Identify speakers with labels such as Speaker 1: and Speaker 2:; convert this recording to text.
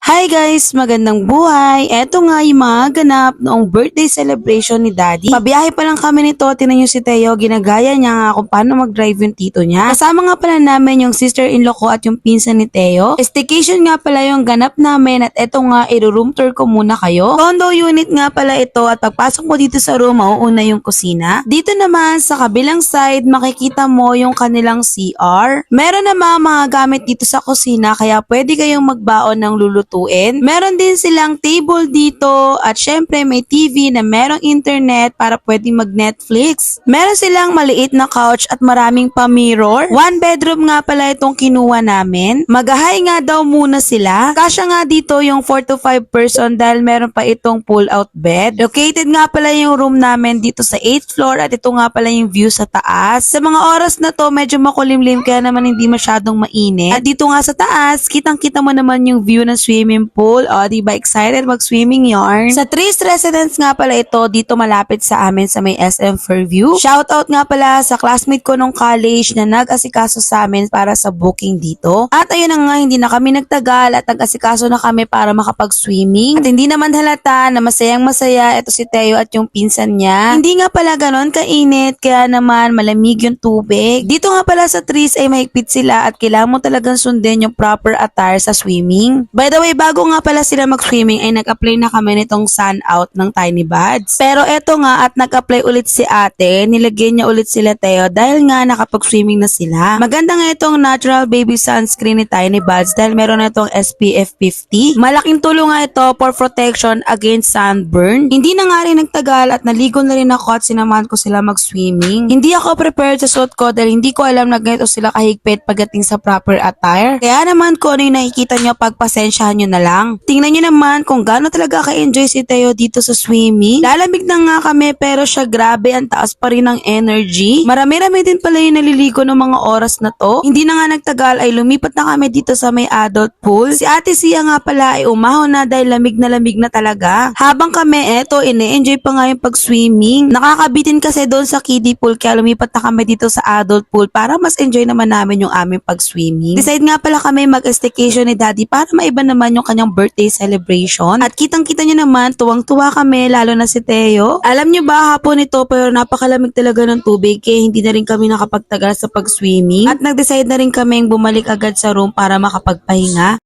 Speaker 1: Hi guys! Magandang buhay! Eto nga yung mga ganap noong birthday celebration ni Daddy. Pabiyahe pa lang kami nito, tinan nyo si Teo, ginagaya niya nga kung paano mag-drive yung tito niya. Kasama nga pala namin yung sister-in-law ko at yung pinsan ni Teo. Staycation nga pala yung ganap namin at eto nga, i-room tour ko muna kayo. Condo unit nga pala ito at pagpasok mo dito sa room, mauuna yung kusina. Dito naman sa kabilang side, makikita mo yung kanilang CR. Meron naman mga gamit dito sa kusina kaya pwede kayong magbaon ng lulutuin. Meron din silang table dito at syempre may TV na merong internet para pwedeng mag-Netflix. Meron silang maliit na couch at maraming pa-mirror. One bedroom nga pala itong kinuha namin. Mag-ahay nga daw muna sila. Kasya nga dito yung 4 to 5 person dahil meron pa itong pull-out bed. Located nga pala yung room namin dito sa 8th floor at ito nga pala yung view sa taas. Sa mga oras na to medyo makulimlim kaya naman hindi masyadong mainit. At dito nga sa taas, kitang-kita mo naman yung view ng swimming pool. O, diba excited mag-swimming yarn? Sa Trees Residence nga pala ito, dito malapit sa amin sa may SM Fairview. Shoutout nga pala sa classmate ko nung college na nag-asikaso sa amin para sa booking dito. At ayun na nga, hindi na kami nagtagal at nag-asikaso na kami para makapag-swimming. At hindi naman halata na masayang masaya ito si Teo at yung pinsan niya. Hindi nga pala ganon kainit, kaya naman malamig yung tubig. Dito nga pala sa Trees ay mahigpit sila at kailangan mo talagang sundin yung proper attire sa swimming. By the way, bago nga pala sila mag-swimming ay nag-apply na kami nitong sun out ng Tiny Buds. Pero eto nga at nag-apply ulit si ate, nilagyan niya ulit sila Teo dahil nga nakapag-swimming na sila. Maganda nga itong natural baby sunscreen ni Tiny Buds dahil meron na itong SPF 50. Malaking tulong nga ito for protection against sunburn. Hindi na nga rin nagtagal at naligo na rin ako at sinamahan ko sila mag-swimming. Hindi ako prepared sa suot ko dahil hindi ko alam na ganito sila kahigpit pagdating sa proper attire. Kaya naman kung ano yung nakikita nyo, pagpasensyahan nyo na lang. Tingnan nyo naman kung gaano talaga ka-enjoy si Teo dito sa swimming. Lalamig na nga kami pero siya grabe, ang taas pa rin ng energy. Marami-rami din pala yung naliligo ng mga oras na to. Hindi na nga nagtagal ay lumipat na kami dito sa may adult pool. Si Ate Sia nga pala ay umahon na dahil lamig na talaga. Habang kami ine-enjoy pa nga yung pag-swimming. Nakakabitin kasi doon sa kiddie pool kaya lumipat na kami dito sa adult pool para mas enjoy naman namin yung aming pag-swimming. Decide nga pala kami mag-staycation ni Daddy para maiba naman yung kanyang birthday celebration. At kitang-kita nyo naman, tuwang-tuwa kami, lalo na si Teo. Alam nyo ba, hapon ito pero napakalamig talaga ng tubig kaya hindi na rin kami nakapagtagal sa pag-swimming. At nag-decide na rin kaming bumalik agad sa room para makapagpahinga.